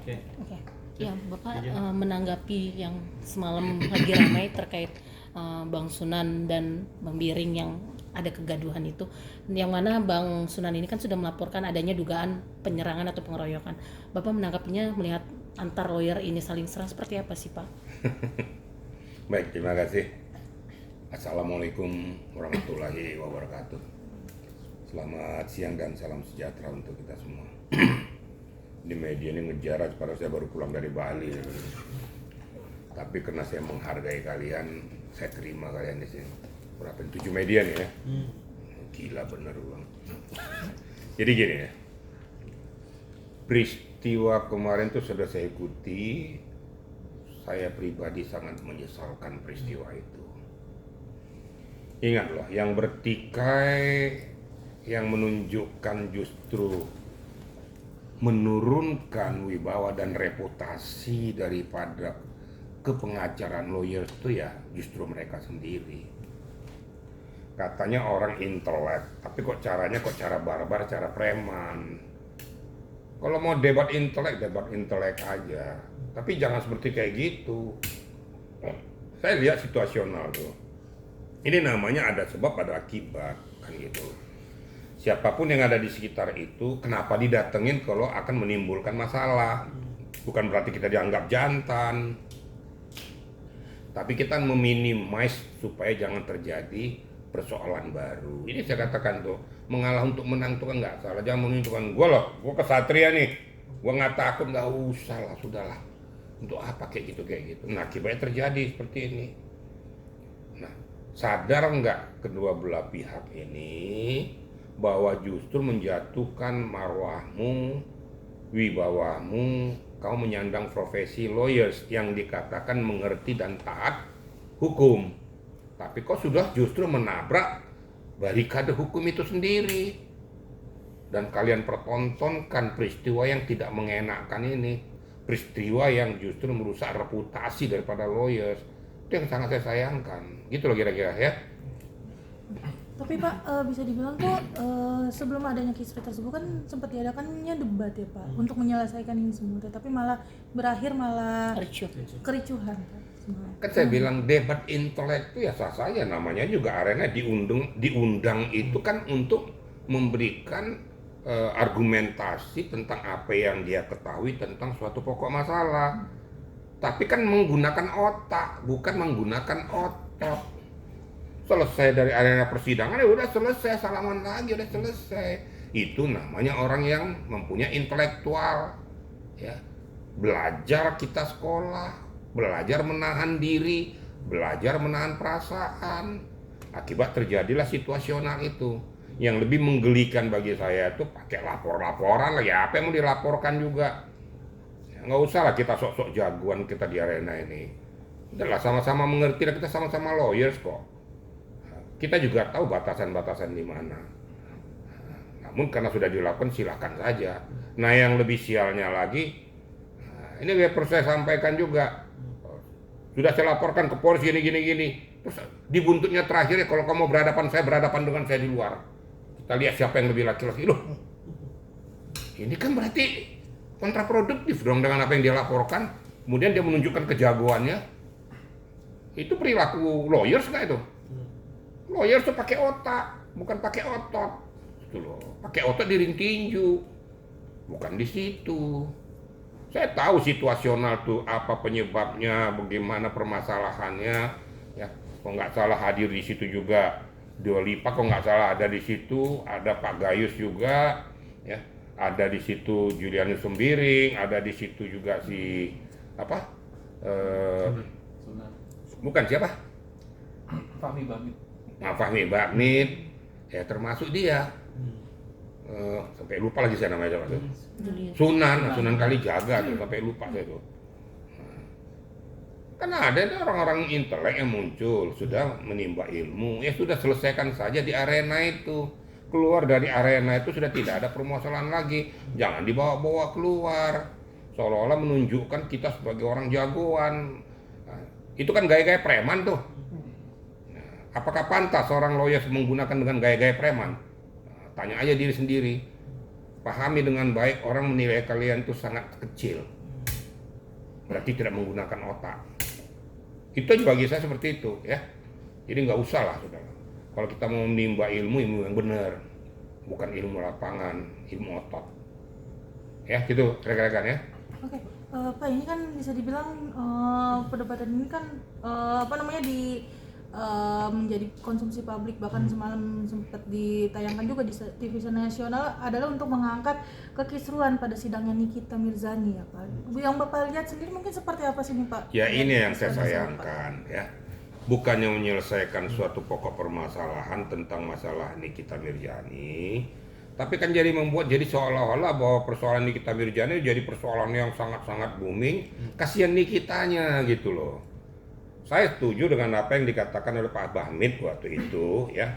Oke. Ya, Bapak menanggapi yang semalam lagi ramai terkait Bang Sunan dan Bang Biring yang ada kegaduhan itu, yang mana Bang Sunan ini kan sudah melaporkan adanya dugaan penyerangan atau pengeroyokan. Bapak menanggapinya melihat antar lawyer ini saling serang seperti apa sih, Pak? Baik, terima kasih. Assalamualaikum warahmatullahi wabarakatuh. Selamat siang dan salam sejahtera untuk kita semua. Di media ini ngejar, padahal saya baru pulang dari Bali. Tapi karena saya menghargai kalian, saya terima kalian di sini. Berapa? 7 media nih ya. Gila bener Bang. Jadi gini ya. Peristiwa kemarin tuh sudah saya ikuti. Saya pribadi sangat menyesalkan peristiwa itu. Ingat loh, yang bertikai, yang menunjukkan justru menurunkan wibawa dan reputasi daripada kepengacaraan lawyer itu ya justru mereka sendiri. Katanya orang intelek, tapi kok caranya cara barbar, cara preman. Kalau mau debat intelek aja. Tapi jangan seperti kayak gitu. Saya lihat situasional tuh. Ini namanya ada sebab, ada akibat, kan gitu. Siapapun yang ada di sekitar itu, kenapa didatengin kalau akan menimbulkan masalah? Bukan berarti kita dianggap jantan. Tapi kita meminimize supaya jangan terjadi persoalan baru. Ini saya katakan tuh, mengalah untuk menang tuh kan nggak salah. Jangan menunjukkan, gue loh, gue kesatria nih. Gue nggak takut, nggak usah lah, sudahlah. Untuk apa kayak gitu. Nah, akibatnya terjadi seperti ini. Nah, sadar nggak kedua belah pihak ini bahwa justru menjatuhkan marwahmu, wibawamu, kau menyandang profesi lawyers yang dikatakan mengerti dan taat hukum. Tapi kau sudah justru menabrak barikade hukum itu sendiri. Dan kalian pertontonkan peristiwa yang tidak mengenakan ini. Peristiwa yang justru merusak reputasi daripada lawyers. Itu yang sangat saya sayangkan. Gitu loh kira-kira ya. Tapi Pak, bisa dibilang kok sebelum adanya kisru tersebut kan sempat diadakannya debat ya Pak untuk menyelesaikan ini semua, tapi malah berakhir kericuhan. Kan saya bilang debat intelek itu ya sah saja, namanya juga arena diundang itu kan untuk memberikan argumentasi tentang apa yang dia ketahui tentang suatu pokok masalah. Tapi kan menggunakan otak, bukan menggunakan otot. Selesai dari arena persidangan ya udah selesai, salaman lagi udah selesai. Itu namanya orang yang mempunyai intelektual ya. Belajar kita sekolah, belajar menahan diri, belajar menahan perasaan. Akibat terjadilah situasional itu. Yang lebih menggelikan bagi saya itu pakai laporan lagi, apa yang mau dilaporkan juga. Ya, nggak usah lah kita sok-sok jagoan kita di arena ini. Udahlah sama-sama mengerti dan kita sama-sama lawyers kok. Kita juga tahu batasan-batasan di mana. Namun karena sudah dilakukan silakan saja. Nah yang lebih sialnya lagi, ini perlu saya sampaikan juga. Sudah saya laporkan ke polisi gini. Terus dibuntutnya terakhirnya kalau kamu berhadapan dengan saya di luar. Kita lihat siapa yang lebih laki-laki. Loh, ini kan berarti kontraproduktif dong dengan apa yang dia laporkan. Kemudian dia menunjukkan kejagoannya. Itu perilaku lawyers nggak itu? Lawyer tuh pakai otak, bukan pakai otot. Itu loh, pakai otot di ring tinju, bukan di situ. Saya tahu situasional tuh apa penyebabnya, bagaimana permasalahannya. Ya, kok nggak salah hadir di situ juga Dua Lipa, kok nggak salah ada di situ, ada Pak Gayus juga, ya, ada di situ Julianus Sembiring, ada di situ juga si apa? Bukan siapa? Fahmi Baknit, ya termasuk dia. Sampai lupa lagi saya namanya siapa tuh. Sunan Kalijaga tuh, sampai lupa saya tuh. Karena ada orang-orang intelek yang muncul, sudah menimba ilmu, ya sudah selesaikan saja di arena itu. Keluar dari arena itu sudah tidak ada permasalahan lagi. Jangan dibawa-bawa keluar, seolah-olah menunjukkan kita sebagai orang jagoan. Nah, itu kan gaya-gaya preman tuh. Apakah pantas seorang lawyer menggunakan dengan gaya-gaya preman? Nah, tanya aja diri sendiri. Pahami dengan baik, orang menilai kalian itu sangat kecil. berarti tidak menggunakan otak. Itu bagi saya seperti itu ya. Jadi nggak usah lah saudara. Kalau kita mau menimba ilmu yang benar, bukan ilmu lapangan, ilmu otot. Ya gitu rekan-rekan ya. Oke, Pak, ini kan bisa dibilang perdebatan ini kan menjadi konsumsi publik, bahkan semalam sempat ditayangkan juga di TV nasional adalah untuk mengangkat kekisruan pada sidangnya Nikita Mirzani ya Pak. Yang Bapak lihat sendiri mungkin seperti apa sih nih Pak? Ya ini yang saya sayangkan ya. Bukannya menyelesaikan suatu pokok permasalahan tentang masalah Nikita Mirzani, tapi kan jadi membuat jadi seolah-olah bahwa persoalan Nikita Mirzani jadi persoalan yang sangat-sangat booming. Kasihan Nikitanya gitu loh. Saya setuju dengan apa yang dikatakan oleh Pak Bahmid waktu itu ya.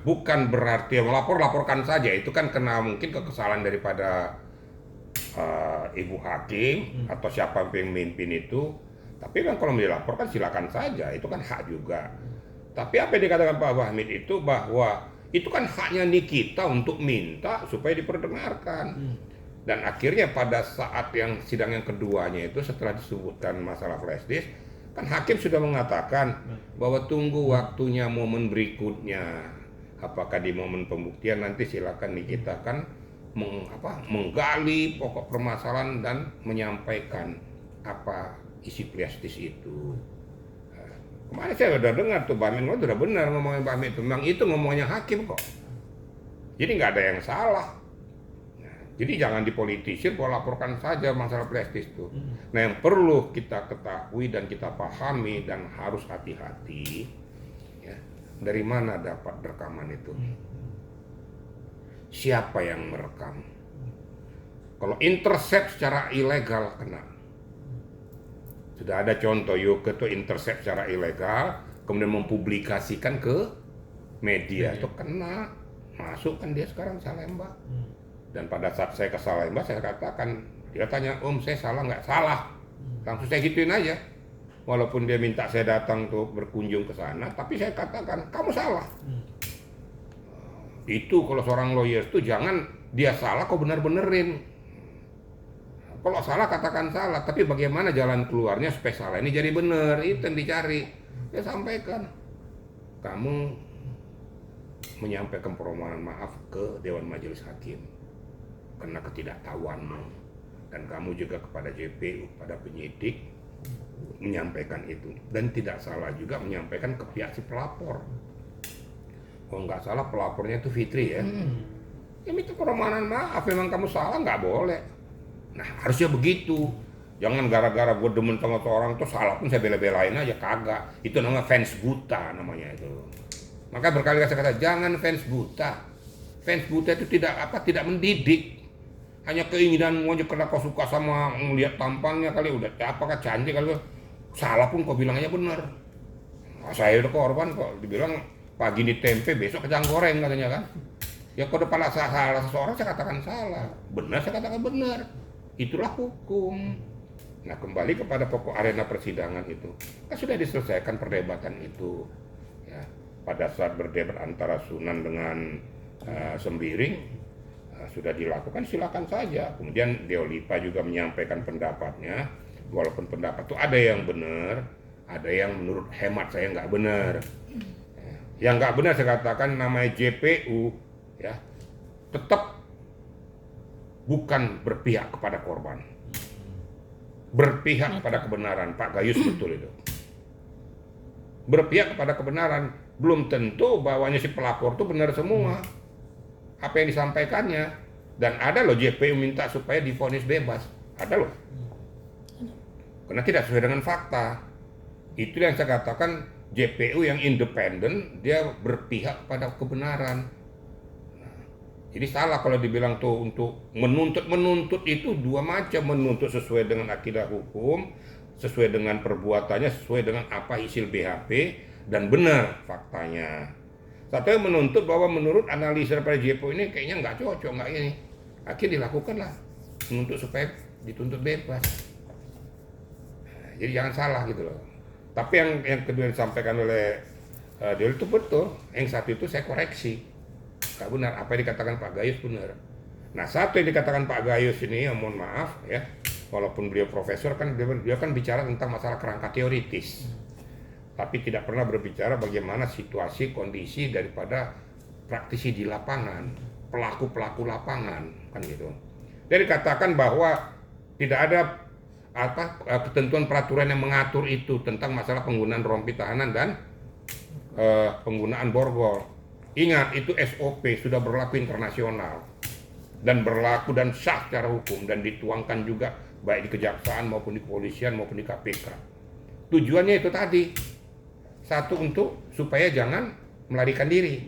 Bukan berarti laporkan saja, itu kan kena mungkin kesalahan daripada Ibu Hakim atau siapa yang memimpin itu. Tapi kan kalau dilaporkan silakan saja, itu kan hak juga. Tapi apa yang dikatakan Pak Bahmid itu bahwa itu kan haknya Nikita untuk minta supaya diperdengarkan. Dan akhirnya pada saat yang sidang yang keduanya itu setelah disebutkan masalah flash disk, kan hakim sudah mengatakan bahwa tunggu waktunya momen berikutnya. Apakah di momen pembuktian nanti silakan Nikita kan menggali pokok permasalahan dan menyampaikan apa isi flash disk itu. Kemarin saya udah dengar tuh Bahmid udah benar ngomongin Bahmid, memang itu ngomongnya hakim kok. Jadi nggak ada yang salah. Jadi jangan dipolitisir, bahwa laporkan saja masalah flash disk itu. Nah yang perlu kita ketahui dan kita pahami dan harus hati-hati, ya, dari mana dapat rekaman itu? Siapa yang merekam? Kalau intercept secara ilegal kena. Sudah ada contoh Yoke itu intercept secara ilegal, kemudian mempublikasikan ke media itu kena, masuk kan dia sekarang Salemba. Dan pada saat saya ke Salemba, saya katakan, dia tanya, Om saya salah nggak? Salah. Langsung saya gituin aja. Walaupun dia minta saya datang tuh berkunjung ke sana, tapi saya katakan, kamu salah. Itu kalau seorang lawyer itu jangan dia salah kok bener-benerin. Kalau salah katakan salah, tapi bagaimana jalan keluarnya supaya salah ini jadi bener, itu yang dicari. Dia sampaikan, kamu menyampaikan permohonan maaf ke Dewan Majelis Hakim karena ketidaktahuanmu, dan kamu juga kepada JPU, pada penyidik menyampaikan itu, dan tidak salah juga menyampaikan ke pihak si pelapor. Kalau nggak salah pelapornya itu Fitri ya, ya minta permohonan maaf, memang kamu salah nggak boleh. Nah harusnya begitu, jangan gara-gara gue demen sama seorang tuh salah pun saya bela-belain aja, kagak. Itu namanya fans buta namanya itu. Maka berkali-kali saya kata jangan fans buta. Fans buta itu tidak mendidik. Hanya keinginan mau karena kau suka sama melihat tampangnya kali, udah apakah cantik kali, salah pun kau bilang aja benar. Nah, saya udah korban kok, dibilang pagi ini tempe besok kacang goreng katanya kan. Ya kalau depan salah seseorang saya katakan salah, benar saya katakan benar. Itulah hukum. Nah kembali kepada pokok arena persidangan itu, kan sudah diselesaikan perdebatan itu. Ya, pada saat berdebat antara Sunan dengan Sembiring, sudah dilakukan, silakan saja. Kemudian Deolipa juga menyampaikan pendapatnya, walaupun pendapat itu ada yang benar, ada yang menurut hemat saya nggak benar. Yang nggak benar saya katakan namanya JPU, ya, tetap bukan berpihak kepada korban, berpihak kepada kebenaran. Pak Gayus betul itu, berpihak kepada kebenaran. Belum tentu bahwanya si pelapor itu benar semua apa yang disampaikannya, dan ada loh JPU minta supaya divonis bebas, ada loh, karena tidak sesuai dengan fakta. Itu yang saya katakan, JPU yang independen dia berpihak pada kebenaran. Jadi salah kalau dibilang tuh untuk menuntut itu dua macam, menuntut sesuai dengan akidah hukum, sesuai dengan perbuatannya, sesuai dengan apa hasil BHP dan benar faktanya. Satu yang menuntut bahwa menurut analisa daripada JPU ini kayaknya nggak cocok, nggak ini. Akhirnya dilakukanlah menuntut supaya dituntut bebas. Nah, jadi jangan salah gitu loh. Tapi yang kedua yang disampaikan oleh Deol itu betul. Yang satu itu saya koreksi. Nggak benar, apa yang dikatakan Pak Gayus benar. Nah satu yang dikatakan Pak Gayus ini, ya mohon maaf ya, walaupun beliau profesor kan beliau kan bicara tentang masalah kerangka teoritis, tapi tidak pernah berbicara bagaimana situasi kondisi daripada praktisi di lapangan, pelaku lapangan kan gitu. Jadi katakan bahwa tidak ada ketentuan peraturan yang mengatur itu tentang masalah penggunaan rompi tahanan dan penggunaan borgol. Ingat, itu SOP sudah berlaku internasional dan berlaku dan sah secara hukum dan dituangkan juga baik di kejaksaan maupun di kepolisian maupun di KPK. Tujuannya itu tadi, satu untuk supaya jangan melarikan diri,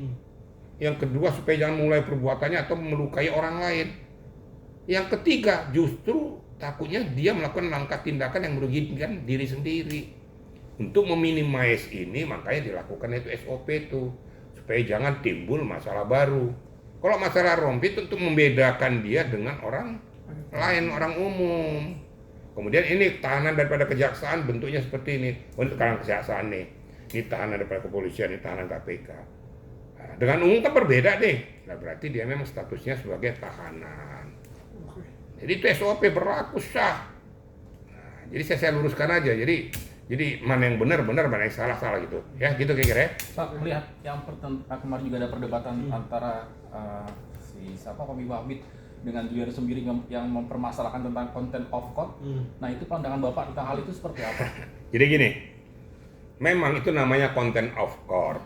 yang kedua supaya jangan mulai perbuatannya atau melukai orang lain, yang ketiga justru takutnya dia melakukan langkah tindakan yang merugikan diri sendiri. Untuk meminimais ini makanya dilakukan itu SOP itu supaya jangan timbul masalah baru. Kalau masalah rompi itu untuk membedakan dia dengan orang lain, orang umum. Kemudian ini tahanan daripada kejaksaan bentuknya seperti ini. Untuk sekarang kejaksaan nih, ini tahanan daripada kepolisian, ini tahanan KPK. Nah, dengan umum kan berbeda deh. Nah, berarti dia memang statusnya sebagai tahanan. Jadi itu SOP berlaku sah. Nah, jadi saya luruskan aja. Jadi mana yang benar, mana yang salah gitu. Ya, gitu kira-kira ya. Pak, melihat yang kemarin juga ada perdebatan antara Homi Wahid dengan Juliari sendiri yang mempermasalahkan tentang content of court. Nah, itu pandangan Bapak tentang hal itu seperti apa? Jadi gini, memang itu namanya content of court.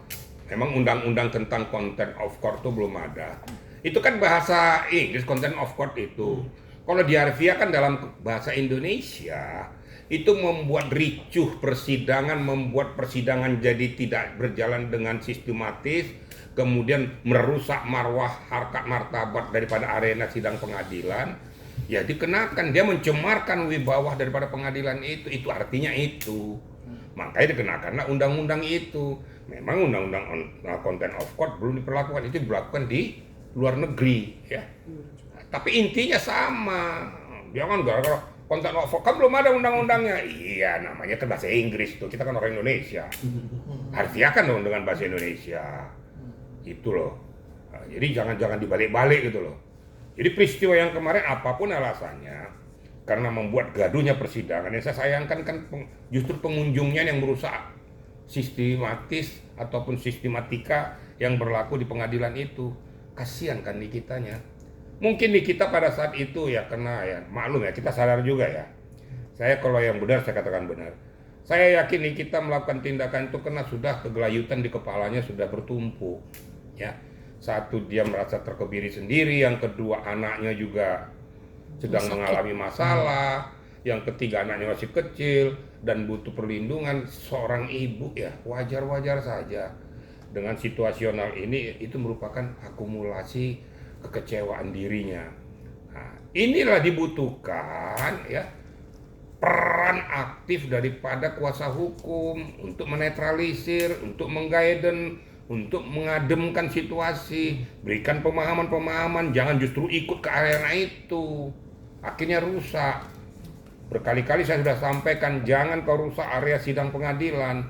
Memang undang-undang tentang content of court itu belum ada. Itu kan bahasa Inggris, content of court itu. Kalau di harfiah kan dalam bahasa Indonesia, itu membuat ricuh persidangan, membuat persidangan jadi tidak berjalan dengan sistematis, kemudian merusak marwah, harkat martabat daripada arena sidang pengadilan, ya dikenakan. Dia mencemarkan wibawa daripada pengadilan itu artinya itu. Makanya dikenakanlah undang-undang itu. Memang undang-undang content of court belum diperlakukan, itu diberlakukan di luar negeri, ya. Tapi intinya sama. Jangan gara-gara content of court kan belum ada undang-undangnya. Iya, namanya kan bahasa Inggris tuh. Kita kan orang Indonesia. Harfiah kan dong dengan bahasa Indonesia. Itu loh. Nah, jadi jangan dibalik-balik gitu loh. Jadi peristiwa yang kemarin apapun alasannya, karena membuat gaduhnya persidangan, yang saya sayangkan kan justru pengunjungnya yang merusak sistematis ataupun sistematika yang berlaku di pengadilan itu. Kasihan kan di kitanya. Mungkin di kita pada saat itu ya kena ya, maklum ya, kita sadar juga ya. Saya kalau yang benar saya katakan benar. Saya yakin di kita melakukan tindakan itu karena sudah kegelayutan di kepalanya sudah bertumpuk. Ya. Satu, dia merasa terkebiri sendiri, yang kedua anaknya juga sedang mengalami masalah, yang ketiga anaknya masih kecil dan butuh perlindungan. Seorang ibu ya wajar-wajar saja dengan situasional ini, itu merupakan akumulasi kekecewaan dirinya. Nah, inilah dibutuhkan ya peran aktif daripada kuasa hukum untuk menetralisir, untuk mengguiden, untuk mengademkan situasi, berikan pemahaman-pemahaman, jangan justru ikut ke arena itu. Akhirnya rusak. Berkali-kali saya sudah sampaikan, jangan kau rusak area sidang pengadilan.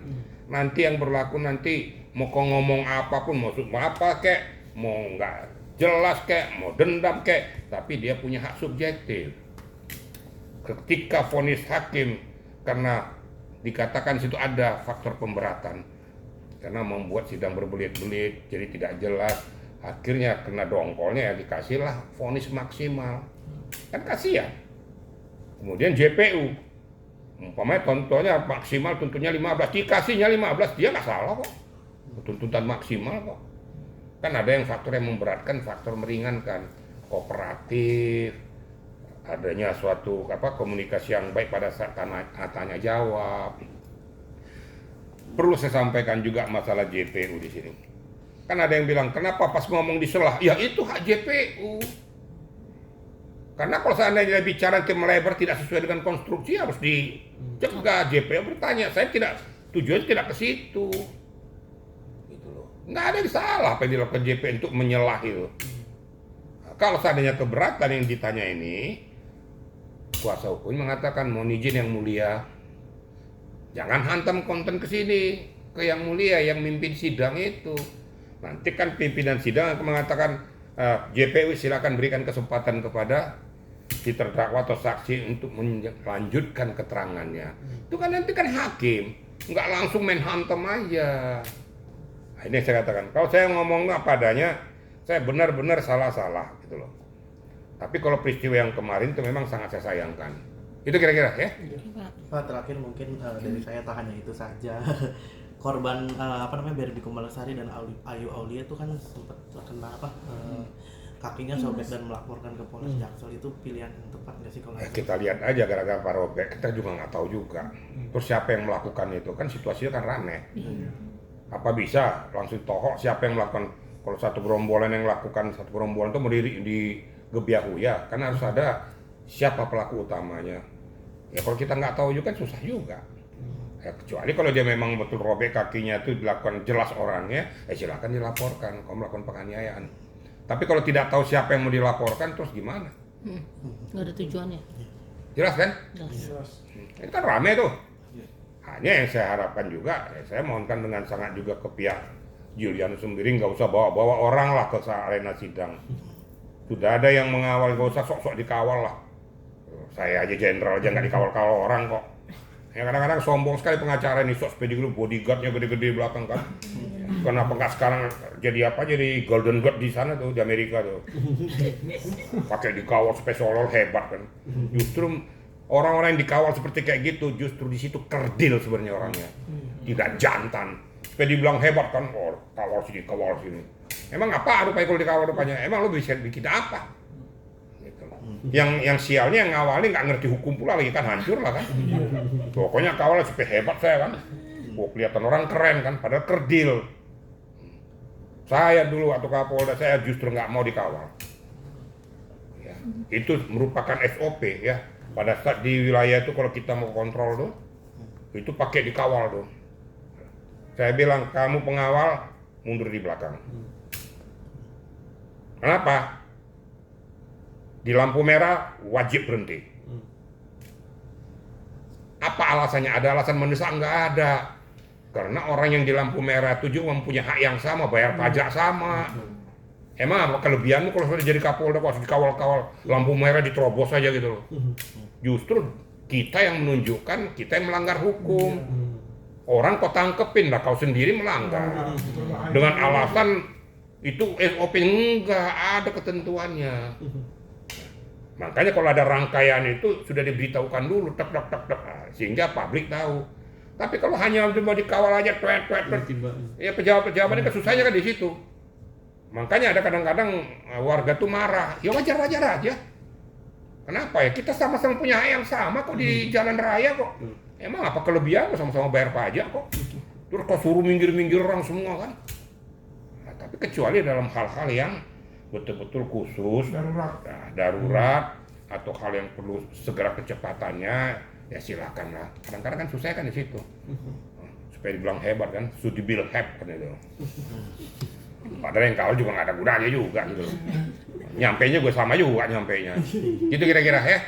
Nanti yang berlaku nanti mau kau ngomong apapun, mau apa kek, mau nggak jelas kek, mau dendam kek, tapi dia punya hak subjektif. Ketika vonis hakim karena dikatakan situ ada faktor pemberatan, karena membuat sidang berbelit-belit, jadi tidak jelas, akhirnya kena dongkolnya ya dikasihlah vonis maksimal. Kan kasihan. Kemudian JPU, umpamanya contohnya maksimal tuntutannya 15, dikasihnya 15, dia nggak salah kok. Tuntutan maksimal kok. Kan ada yang faktor yang memberatkan, faktor meringankan, kooperatif, adanya suatu komunikasi yang baik pada saat tanya jawab. Perlu saya sampaikan juga masalah JPU di sini. Kan ada yang bilang, kenapa pas ngomong diselah? Ya itu hak JPU. Karena kalau seandainya bicara nanti melebar tidak sesuai dengan konstruksi, harus dicegah. JPU bertanya, saya tidak, tujuannya tidak ke situ. Gitu loh. Nggak ada yang salah apa yang dilakukan JPU untuk menyelah itu. Nah, kalau seandainya keberatan yang ditanya ini, kuasa hukum mengatakan, mohon izin yang mulia, jangan hantam konten ke sini, ke yang mulia, yang mimpin sidang itu. Nanti kan pimpinan sidang akan mengatakan, JPU silakan berikan kesempatan kepada si terdakwa atau saksi untuk melanjutkan keterangannya. Itu kan nanti kan hakim, nggak langsung main hantem aja. Nah, ini saya katakan, kalau saya ngomong apa adanya, saya benar-benar salah-salah gitu loh. Tapi kalau peristiwa yang kemarin itu memang sangat saya sayangkan. Itu kira-kira ya. Pak, terakhir mungkin dari saya tak hanya itu saja. Korban Berbi Kumbalasari dan Ayu Aulia itu kan sempat terkena kakinya sobek dan melaporkan ke Polres Jaksel. Itu pilihan yang tepat nggak sih kalau Kita lihat aja gara-gara Pak robek, kita juga nggak tahu juga. Terus siapa yang melakukan itu, kan situasinya kan rame. Apa bisa langsung tohok siapa yang melakukan? Kalau satu gerombolan yang melakukan satu gerombolan itu berdiri di Gebiahuya, kan harus ada siapa pelaku utamanya. Ya kalau kita nggak tahu juga kan susah juga. Ya, kecuali kalau dia memang betul robek kakinya itu dilakukan jelas orangnya, silakan dilaporkan kalau melakukan penganiayaan. Tapi kalau tidak tahu siapa yang mau dilaporkan, terus gimana? Nggak ada tujuannya. Jelas kan? Jelas. Itu kan rame tuh. Hanya yang saya harapkan juga, saya mohonkan dengan sangat juga ke pihak Julianus sendiri, nggak usah bawa-bawa orang lah ke arena sidang. Sudah ada yang mengawal, nggak usah sok-sok dikawal lah. Saya aja jenderal aja nggak dikawal-kawal orang kok. Ya kadang-kadang sombong sekali pengacara ini, sok sepedi dulu, bodyguardnya gede-gede belakang kan. Kenapa nggak sekarang jadi apa, jadi golden guard di sana tuh, di Amerika tuh. Pakai dikawal spesial hebat kan. Justru orang-orang yang dikawal seperti kayak gitu, justru di situ kerdil sebenarnya orangnya. Tidak jantan. Supaya dibilang hebat kan, oh kawal sini. Emang apa rupanya kalau dikawal rupanya? Emang lo bisa bikin apa? Gitu. Yang sialnya yang ngawalin nggak ngerti hukum pula lagi kan, hancur lah kan. Pokoknya kawal supaya hebat saya kan. Oh, kelihatan orang keren kan, padahal kerdil. Saya dulu atau Kapolda saya justru nggak mau dikawal. Ya, itu merupakan SOP ya. Pada saat di wilayah itu kalau kita mau kontrol tuh, itu pakai dikawal tuh. Saya bilang kamu pengawal mundur di belakang. Kenapa? Di lampu merah wajib berhenti. Apa alasannya? Ada alasan mendesak? Nggak ada. Karena orang yang di lampu merah itu juga mempunyai hak yang sama, bayar pajak sama. Emang apa kelebihanmu kalau sudah jadi Kapolda kok harus dikawal-kawal, lampu merah diterobos aja gitu loh. Justru kita yang menunjukkan kita yang melanggar hukum. Orang kau tangkepin lah, kau sendiri melanggar. Dengan alasan itu SOP, enggak ada ketentuannya. Makanya kalau ada rangkaian itu sudah diberitahukan dulu, sehingga publik tahu. Tapi kalau hanya cuma dikawal aja, ya pejabat-pejabatnya kesusahannya kan di situ. Makanya ada kadang-kadang warga tuh marah, ya wajar-wajar aja. Kenapa ya? Kita sama-sama punya hak yang sama kok di jalan raya kok. Emang apa kelebihan sama-sama bayar pajak kok. Terus kok suruh minggir-minggir orang semua kan. Nah, tapi kecuali dalam hal-hal yang betul-betul khusus, darurat atau hal yang perlu segera kecepatannya, ya silakan lah. Kadang-kadang kan susah kan di situ. Supaya dibilang hebat kan, should be have kan itu. Padahal yang kawal juga nggak ada gunanya juga gitu. Nyampainya gue sama juga nyampainya. Gitu kira-kira ya.